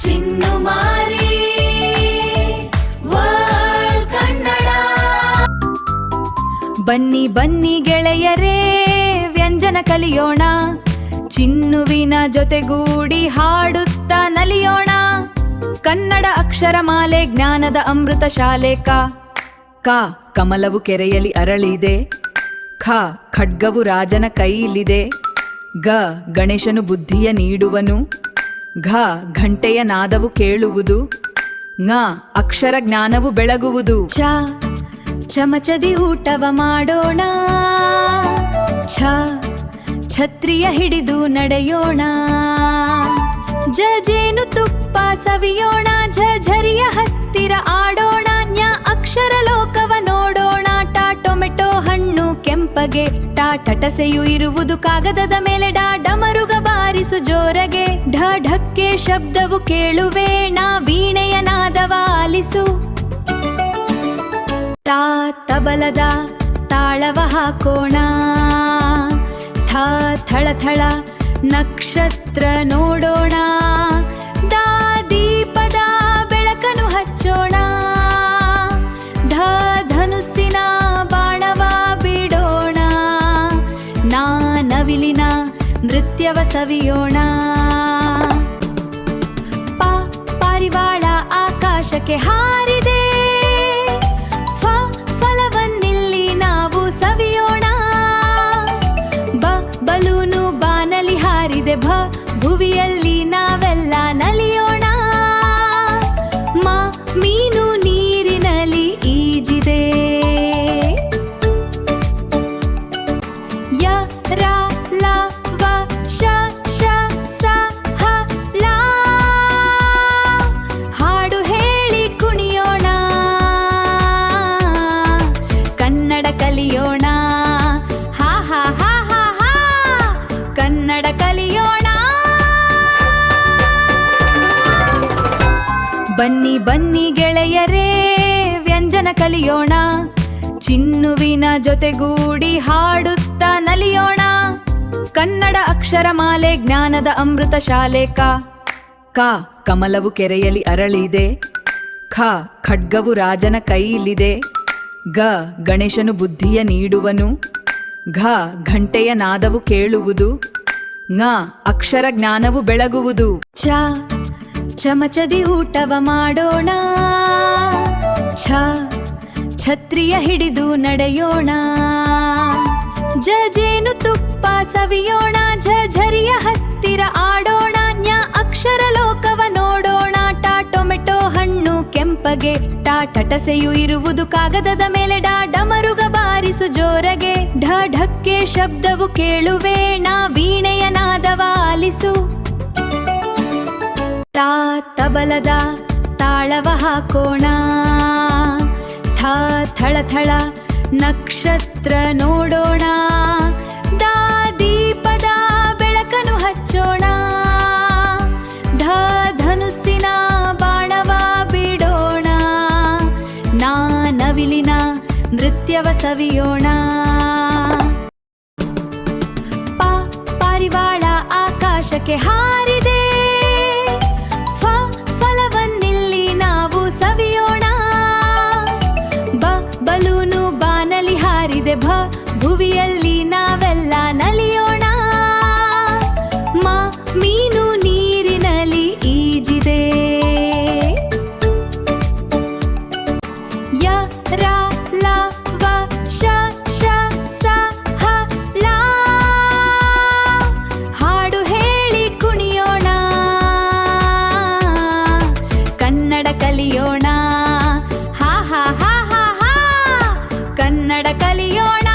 ಚಿನ್ನುಮಾರಿ world Kannada. ಬನ್ನಿ ಬನ್ನಿ ಗೆಳೆಯರೇ ವ್ಯಂಜನ ಕಲಿಯೋಣ, ಚಿನ್ನುವಿನ ಜೊತೆಗೂಡಿ ಹಾಡುತ್ತಾ ನಲಿಯೋಣ. ಕನ್ನಡ ಅಕ್ಷರಮಾಲೆ ಜ್ಞಾನದ ಅಮೃತ ಶಾಲೆ. ಕ ಕಮಲವು ಕೆರೆಯಲ್ಲಿ ಅರಳಿದೆ. ಖ ಖಡ್ಗವು ರಾಜನ ಕೈಲಿದೆ. ಗ ಗಣೇಶನು ಬುದ್ಧಿಯ ನೀಡುವನು. ಘ ಘಂಟೆಯ ನಾದವು ಕೇಳುವುದು. ङ ಅಕ್ಷರ ಜ್ಞಾನವು ಬೆಳಗುವುದು. ಚ ಚಮಚದಿ ಊಟವ ಮಾಡೋಣ. ಛ ಛತ್ರಿಯ ಹಿಡಿದು ನಡೆಯೋಣ. ಜ ಜೇನು ತುಪ್ಪ ಸವಿಯೋಣ. ಝ ಝರಿಯ ಹತ್ತಿರ ಆಡೋಣ. ಜ್ಞ ಅಕ್ಷರ ಲೋಕವ ನೋಡೋಣ. ಟ ಟೊಮೆಟೊ ಹಣ್ಣು ಕೆಂಪಗೆ. ಟ ಟಟಸೆಯು ಇರುವುದು ಕಾಗದದ ಮೇಲೆ. ಡ ಡಮರುಗ ಬಾರಿಸು ಜೋರಗೆ. ಢ ಢಕ್ಕೆ ಶಬ್ದವು ಕೇಳುವೇಣ. ವೀಣೆಯ ನಾದವ ಆಲಿಸು. ತಾ ತಬಲದ ತಾಳವ ಹಾಕೋಣ. ಥ ಥಳಥಳ ನಕ್ಷತ್ರ ನೋಡೋಣ. ದ ದೀಪದ ಬೆಳಕನ್ನು ಹಚ್ಚೋಣ. ಧ ಧನುಸ್ಸಿನ ಬಾಣವ ಬಿಡೋಣ. ನಾ ನವಿಲಿನ ನೃತ್ಯವ ಸವಿಯೋಣ. ಪ ಪಾರಿವಾಳ ಆಕಾಶಕ್ಕೆ ಹಾರಿದೆ. ಫ ಫಲವನ್ನಿಲ್ಲಿ ನಾವು ಸವಿಯೋಣ. ಬ ಬಲೂನು ಬಾನಲಿ ಹಾರಿದೆ. ಭ ಭುವಿಯಲ್ಲಿ ನಾವೆಲ್ಲ ನಲಿಯೋಣ. ಮ ಮೀನು ನೀರಿನಲ್ಲಿ ಈಜಿದೆ. ಯ ರ ಲ ವ ಶ ಶ ಸ ಹ ಳ ಹಾಡು ಹೇಳಿ ಕುಣಿಯೋಣ. ಕನ್ನಡ ಕಲಿಯೋಣ. ಹಾ ಹಾ ಹಾ ಹಾ ಹಾ ಕನ್ನಡ ಕಲಿಯೋಣ. ಬನ್ನಿ ಬನ್ನಿ ಗೆಳೆಯರೇ ವ್ಯಂಜನ ಕಲಿಯೋಣ, ಚಿನ್ನುವಿನ ಜೊತೆಗೂಡಿ ಹಾಡುತ್ತಾ ನಲಿಯೋಣ. ಕನ್ನಡ ಅಕ್ಷರಮಾಲೆ ಜ್ಞಾನದ ಅಮೃತ ಶಾಲೆ. ಕ ಕಮಲವು ಕೆರೆಯಲ್ಲಿ ಅರಳಿದೆ. ಖ ಖಡ್ಗವು ರಾಜನ ಕೈಲಿದೆ. ಗ ಗಣೇಶನು ಬುದ್ಧಿಯ ನೀಡುವನು. ಘ ಘಂಟೆಯ ನಾದವು ಕೇಳುವುದು. ङ ಅಕ್ಷರ ಜ್ಞಾನವು ಬೆಳಗುವುದು. ಚ ಚಮಚದಿ ಊಟವ ಮಾಡೋಣ. ಛ ಛತ್ರಿಯ ಹಿಡಿದು ನಡೆಯೋಣ. ಜ ಜೇನು ತುಪ್ಪ ಸವಿಯೋಣ. ಝ ಝರಿಯ ಹತ್ತಿರ ಆಡೋಣ. ಜ್ಞ ಅಕ್ಷರ ಲೋಕವ ನೋಡೋಣ. ಟ ಟೊಮೆಟೊ ಹಣ್ಣು ಕೆಂಪಗೆ. ಟ ಟಟಸೆಯು ಇರುವುದು ಕಾಗದದ ಮೇಲೆ. ಡ ಡಮರುಗ ಬಾರಿಸು ಜೋರಗೆ. ಢ ಢಕ್ಕೆ ಶಬ್ದವು ಕೇಳುವೇಣ. ವೀಣೆಯ ನಾದವ ಆಲಿಸು. ತಾ ತಬಲದ ತಾಳವ ಹಾಕೋಣ. ಥ ಥಳಥಳ ನಕ್ಷತ್ರ ನೋಡೋಣ. ದ ದೀಪದ ಬೆಳಕನ್ನು ಹಚ್ಚೋಣ. ಧ ಧನುಸ್ಸಿನ ಬಾಣವ ಬಿಡೋಣ. ನಾ ನವಿಲಿನ ನೃತ್ಯವ ಸವಿಯೋಣ. ಪ ಪಾರಿವಾಳ ಆಕಾಶಕ್ಕೆ ಹಾರಿದೆ. ಫ ಫಲವನ್ನಿಲ್ಲಿ ನಾವು ಸವಿಯೋಣ. ಬ ಬಲೂನು ಬಾನಲಿ ಹಾರಿದೆ. ಭ ಭುವಿಯಲ್ಲಿ ನಾವೆಲ್ಲ ನಲಿಯೋಣ. ಮ ಮೀನು ನೀರಿನಲ್ಲಿ ಈಜಿದೆ. ಯ ರ ಲ ವ ಶ ಶ ಸ ಹ ಳ ಹಾಡು ಹೇಳಿ ಕುಣಿಯೋಣ. ಕನ್ನಡ ಕಲಿಯೋಣ. ಹಾ ಹಾ ಹಾ ಹಾ ಹಾ ಕನ್ನಡ ಕಲಿಯೋಣ.